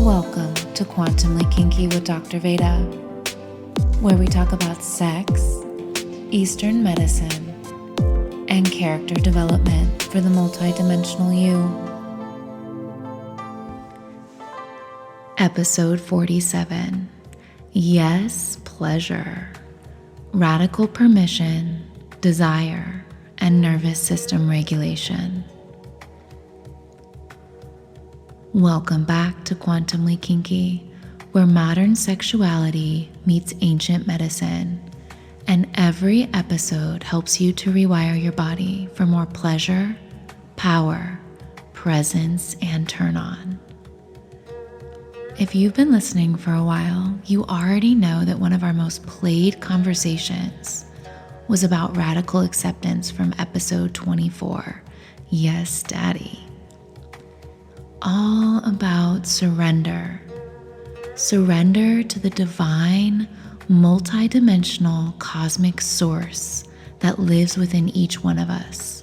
Welcome to Quantumly Kinky with Dr. Veda, where we talk about sex, Eastern medicine, and character development for the multidimensional you. Episode 47, Yes, Pleasure, Radical Permission, Desire, and Nervous System Regulation. Welcome back to Quantumly Kinky, where modern sexuality meets ancient medicine, and every episode helps you to rewire your body for more pleasure, power, presence, and turn on. If you've been listening for a while, you already know that one of our most played conversations was about radical acceptance from episode 24, Yes, Daddy. All about surrender. Surrender to the divine, multidimensional cosmic source that lives within each one of us,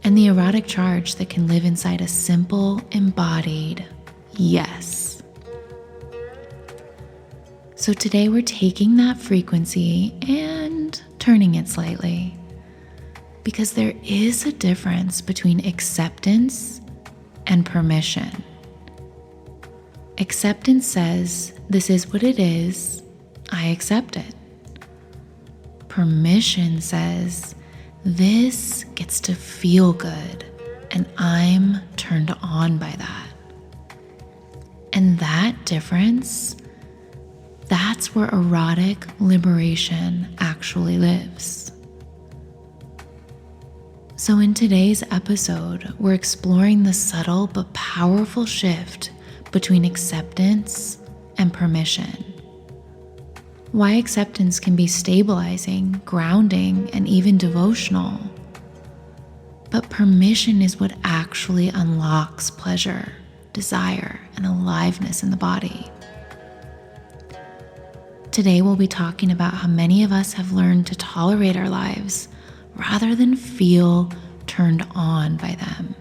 and the erotic charge that can live inside a simple, embodied yes. So today we're taking that frequency and turning it slightly, because there is a difference between acceptance and permission. Acceptance says, this is what it is, I accept it. Permission says, this gets to feel good, and I'm turned on by that. And that difference, that's where erotic liberation actually lives. So in today's episode, we're exploring the subtle but powerful shift between acceptance and permission. Why acceptance can be stabilizing, grounding, and even devotional. But permission is what actually unlocks pleasure, desire, and aliveness in the body. Today we'll be talking about how many of us have learned to tolerate our lives rather than feel turned on by them,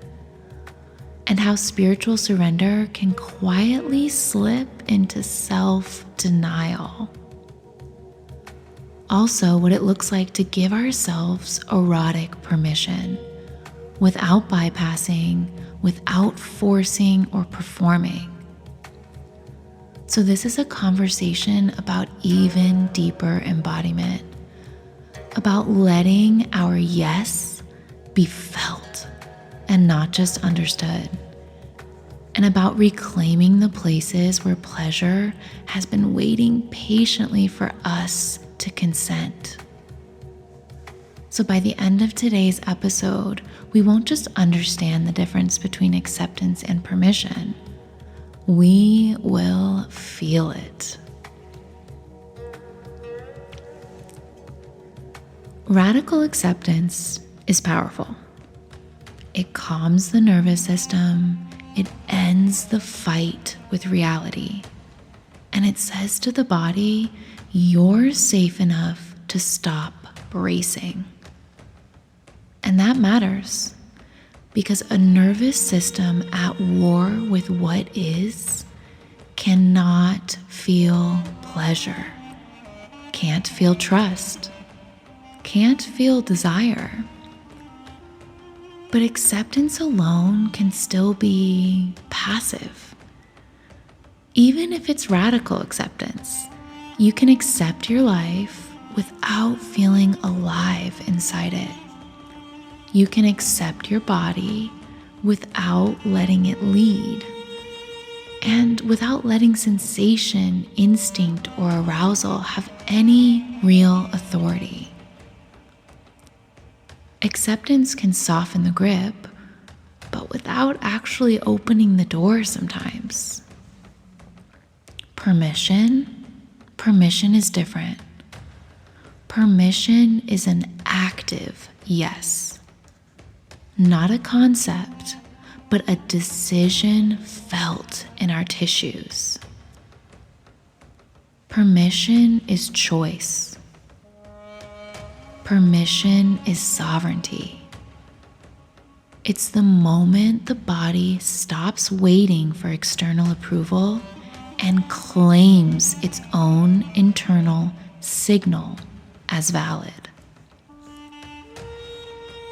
and how spiritual surrender can quietly slip into self-denial. Also, what it looks like to give ourselves erotic permission without bypassing, without forcing or performing. So this is a conversation about even deeper embodiment, about letting our yes be felt and not just understood, and about reclaiming the places where pleasure has been waiting patiently for us to consent. So by the end of today's episode, we won't just understand the difference between acceptance and permission, we will feel it. Radical acceptance is powerful. It calms the nervous system, it ends the fight with reality, and it says to the body, you're safe enough to stop bracing. And that matters, because a nervous system at war with what is cannot feel pleasure, can't feel trust, can't feel desire. But acceptance alone can still be passive. Even if it's radical acceptance, you can accept your life without feeling alive inside it. You can accept your body without letting it lead, and without letting sensation, instinct, or arousal have any real authority. Acceptance can soften the grip, but without actually opening the door sometimes. Permission is different. Permission is an active yes, not a concept, but a decision felt in our tissues. Permission is choice. Permission is sovereignty. It's the moment the body stops waiting for external approval and claims its own internal signal as valid.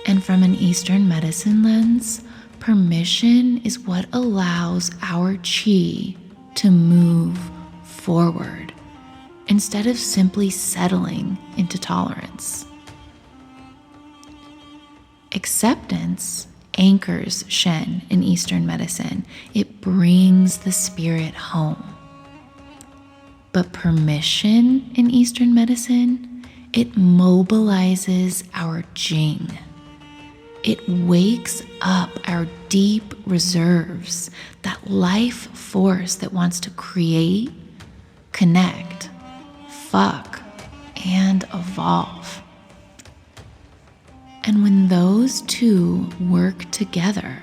And from an Eastern medicine lens, permission is what allows our chi to move forward instead of simply settling into tolerance. Acceptance anchors Shen in Eastern medicine. It brings the spirit home. But permission in Eastern medicine, it mobilizes our Jing. It wakes up our deep reserves, that life force that wants to create, connect, fuck, and evolve. And when those two work together,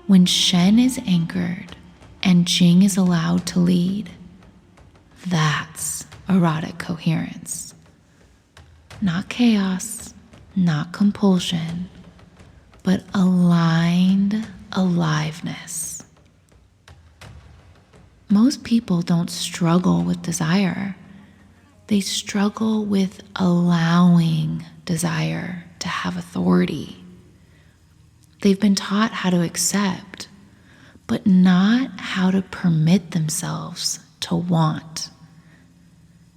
when Shen is anchored and Jing is allowed to lead, that's erotic coherence. Not chaos, not compulsion, but aligned aliveness. Most people don't struggle with desire. They struggle with allowing desire to have authority. They've been taught how to accept, but not how to permit themselves to want.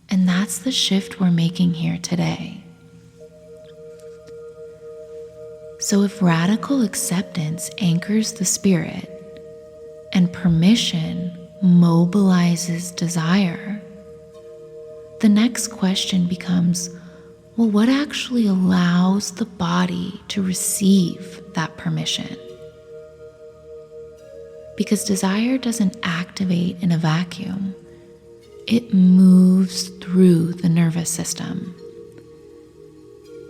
And that's the shift we're making here today. So if radical acceptance anchors the spirit and permission mobilizes desire, the next question becomes, well, what actually allows the body to receive that permission? Because desire doesn't activate in a vacuum. It moves through the nervous system.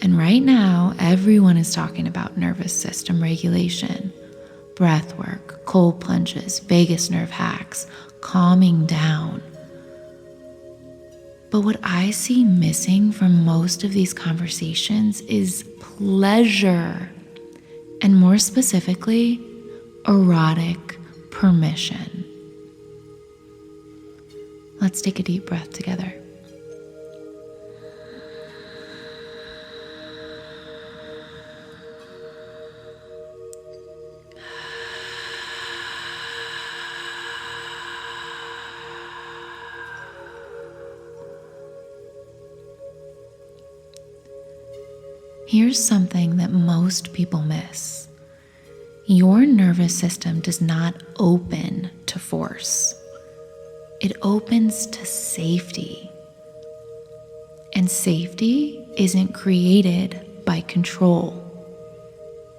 And right now, everyone is talking about nervous system regulation, breath work, cold plunges, vagus nerve hacks, calming down. But what I see missing from most of these conversations is pleasure, and more specifically, erotic permission. Let's take a deep breath together. Here's something that most people miss. Your nervous system does not open to force. It opens to safety. And safety isn't created by control.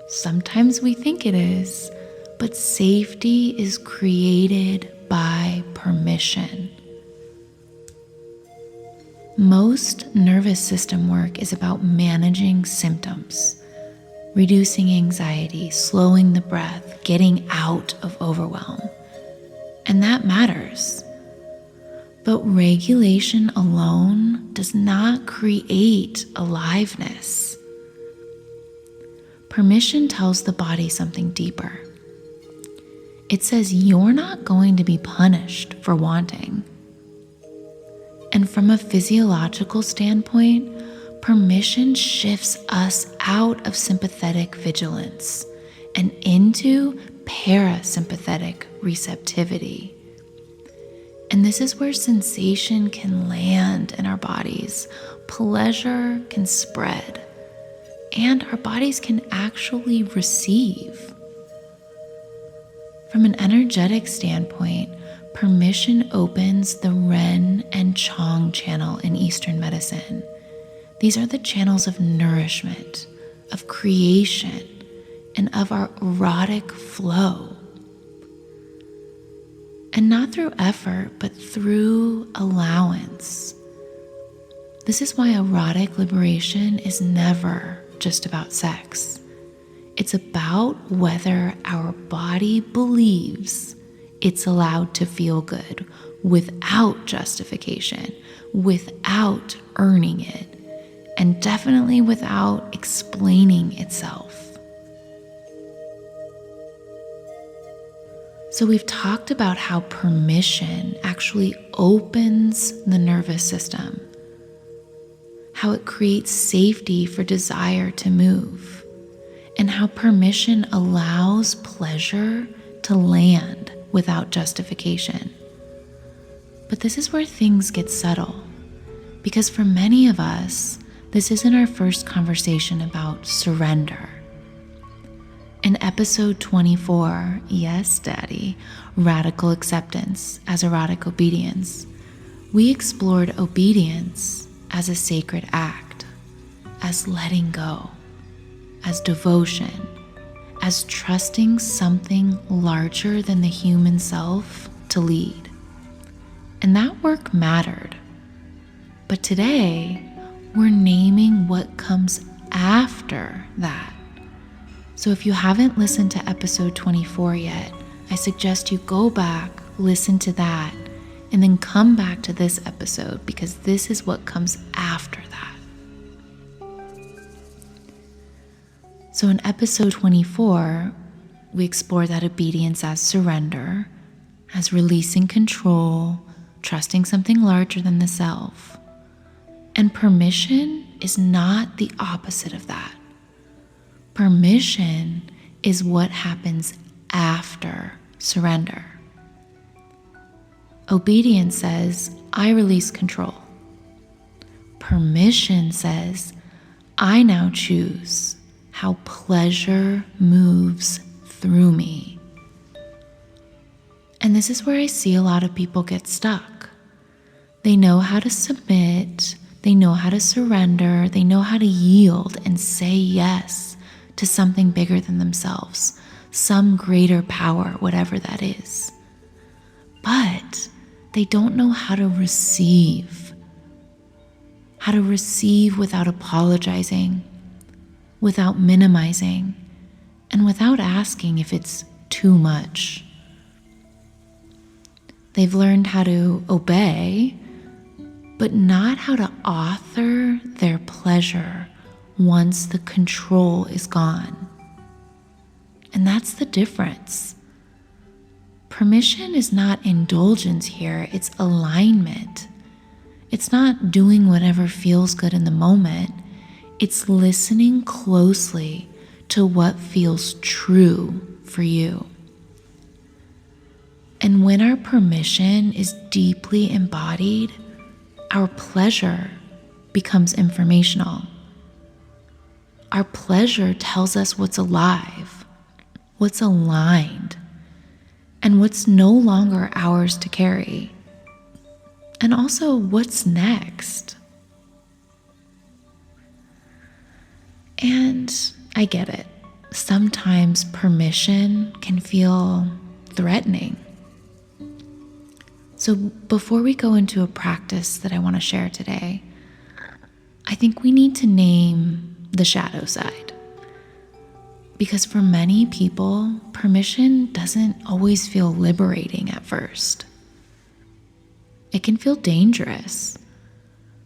Sometimes we think it is, but safety is created by permission. Most nervous system work is about managing symptoms, reducing anxiety, slowing the breath, getting out of overwhelm. And that matters. But regulation alone does not create aliveness. Permission tells the body something deeper. It says you're not going to be punished for wanting. And from a physiological standpoint, permission shifts us out of sympathetic vigilance and into parasympathetic receptivity. And this is where sensation can land in our bodies, pleasure can spread, and our bodies can actually receive. From an energetic standpoint, permission opens the Ren and Chong channel in Eastern medicine. These are the channels of nourishment, of creation, and of our erotic flow. And not through effort, but through allowance. This is why erotic liberation is never just about sex. It's about whether our body believes it's allowed to feel good without justification, without earning it, and definitely without explaining itself. So we've talked about how permission actually opens the nervous system, how it creates safety for desire to move, and how permission allows pleasure to land without justification. But this is where things get subtle, because for many of us, this isn't our first conversation about surrender. In episode 24, yes, Daddy, Radical Acceptance as Erotic Obedience, we explored obedience as a sacred act, as letting go, as devotion, as trusting something larger than the human self to lead. And that work mattered. But today, we're naming what comes after that. So if you haven't listened to episode 24 yet, I suggest you go back, listen to that, and then come back to this episode, because this is what comes after that. So in episode 24, we explore that obedience as surrender, as releasing control, trusting something larger than the self. And permission is not the opposite of that. Permission is what happens after surrender. Obedience says, I release control. Permission says, I now choose how pleasure moves through me. And this is where I see a lot of people get stuck. They know how to submit, they know how to surrender, they know how to yield and say yes to something bigger than themselves, some greater power, whatever that is. But they don't know how to receive without apologizing, without minimizing, and without asking if it's too much. They've learned how to obey, but not how to author their pleasure once the control is gone. And that's the difference. Permission is not indulgence here, it's alignment. It's not doing whatever feels good in the moment. It's listening closely to what feels true for you. And when our permission is deeply embodied, our pleasure becomes informational. Our pleasure tells us what's alive, what's aligned, and what's no longer ours to carry. And also what's next. And I get it. Sometimes permission can feel threatening. So before we go into a practice that I want to share today, I think we need to name the shadow side. Because for many people, permission doesn't always feel liberating at first. It can feel dangerous.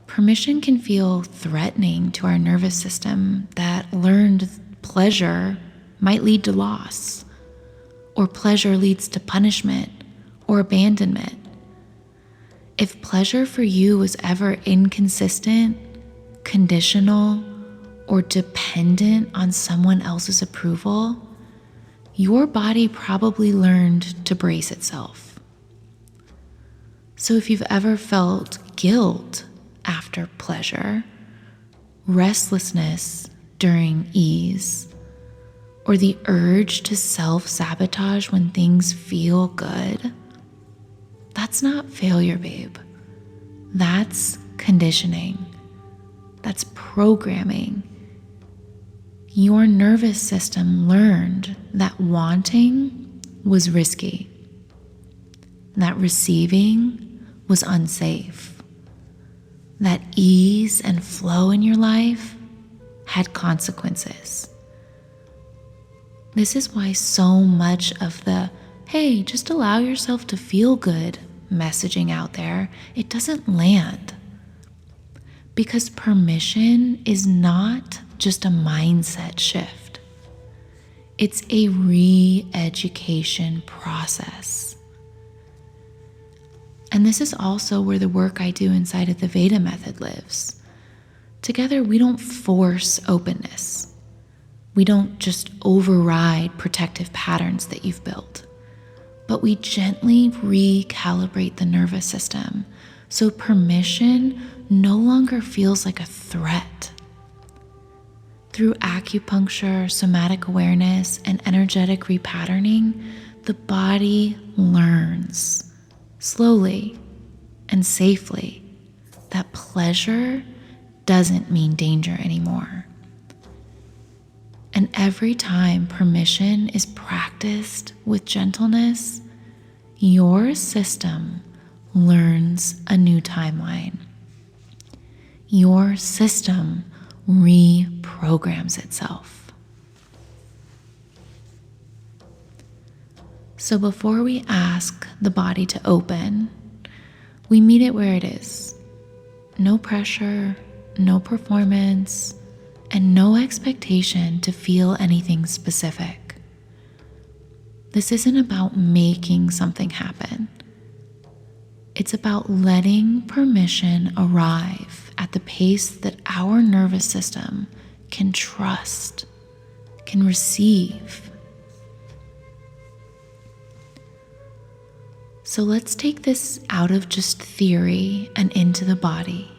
Permission can feel threatening to our nervous system that learned pleasure might lead to loss, or pleasure leads to punishment or abandonment. If pleasure for you was ever inconsistent, conditional, or dependent on someone else's approval, your body probably learned to brace itself. So if you've ever felt guilt after pleasure, restlessness during ease, or the urge to self-sabotage when things feel good, that's not failure, babe. That's conditioning. That's programming. Your nervous system learned that wanting was risky, that receiving was unsafe, that ease and flow in your life had consequences. This is why so much of the, hey, just allow yourself to feel good messaging out there, it doesn't land. Because permission is not just a mindset shift. It's a re-education process. And this is also where the work I do inside of the Veda method lives. Together, we don't force openness. We don't just override protective patterns that you've built, but we gently recalibrate the nervous system so permission no longer feels like a threat. Through acupuncture, somatic awareness, and energetic repatterning, the body learns slowly and safely that pleasure doesn't mean danger anymore. And every time permission is practiced with gentleness, your system learns a new timeline. Your system reprograms itself. So before we ask the body to open, we meet it where it is. No pressure, no performance, and no expectation to feel anything specific. This isn't about making something happen. It's about letting permission arrive at the pace that our nervous system can trust, can receive. So let's take this out of just theory and into the body.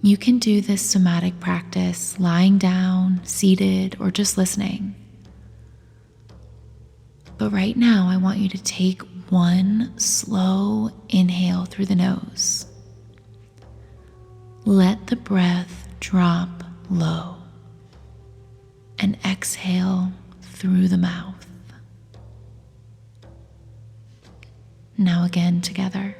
You can do this somatic practice lying down, seated, or just listening. But right now, I want you to take one slow inhale through the nose. Let the breath drop low and exhale through the mouth. Now again together.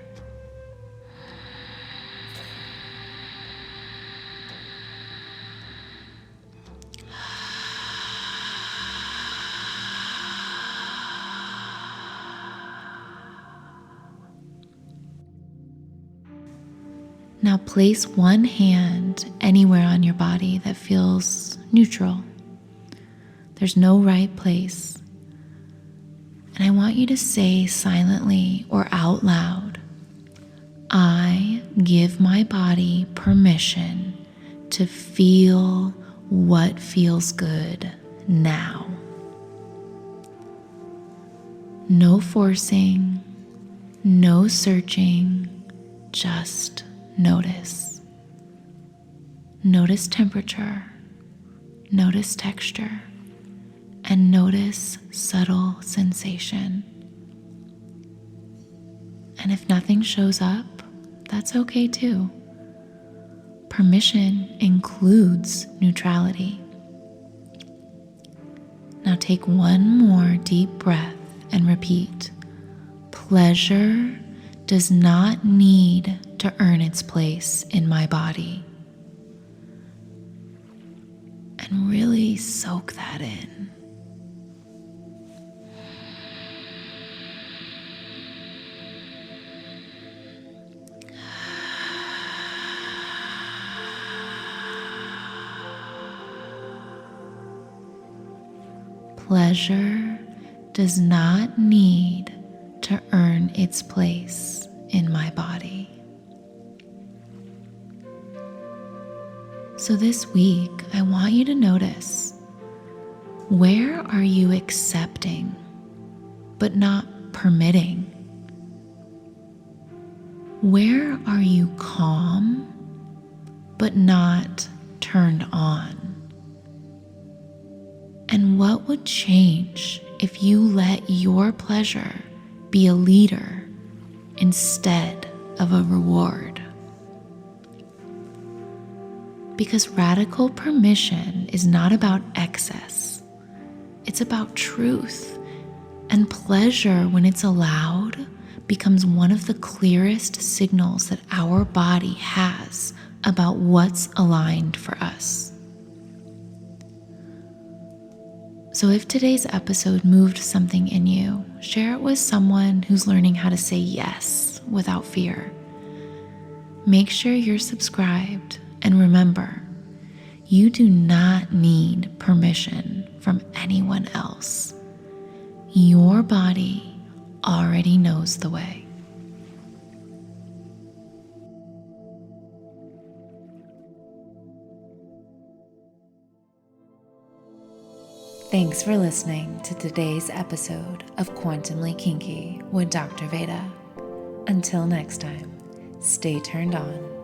Now place one hand anywhere on your body that feels neutral. There's no right place. And I want you to say silently or out loud, I give my body permission to feel what feels good now. No forcing, no searching, just notice. Notice temperature, notice texture, and notice subtle sensation. And if nothing shows up, that's okay too. Permission includes neutrality. Now take one more deep breath and repeat. Pleasure does not need to earn its place in my body. And really soak that in. Pleasure does not need to earn its place in my body. So this week, I want you to notice, where are you accepting but not permitting? Where are you calm but not turned on? And what would change if you let your pleasure be a leader instead of a reward? Because radical permission is not about excess. It's about truth. And pleasure, when it's allowed, becomes one of the clearest signals that our body has about what's aligned for us. So if today's episode moved something in you, share it with someone who's learning how to say yes without fear. Make sure you're subscribed, and remember, you do not need permission from anyone else. Your body already knows the way. Thanks for listening to today's episode of Quantumly Kinky with Dr. Veda. Until next time, stay turned on